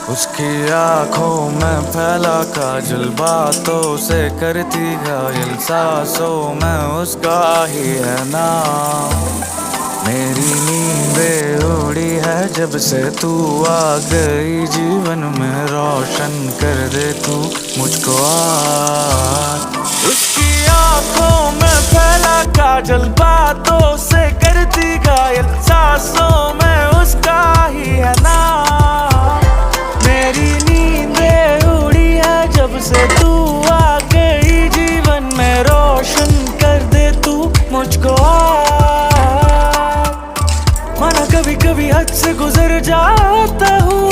उसकी आंखों में फैला काजल, बातों से करती घायल, सांसों में उसका ही है नाम। मेरी नींदें उड़ी है जब से तू आ गई जीवन में, रोशन कर दे तू मुझको आज। उसकी आंखों में फैला काजल, बातों से करती घायल, सांसों में उसका ही है नाम। मेरी नींदें उड़ी है जब से तू आ गई जीवन में, रोशन कर दे तू मुझको आज। माना कभी कभी हद से गुजर जाता हूँ,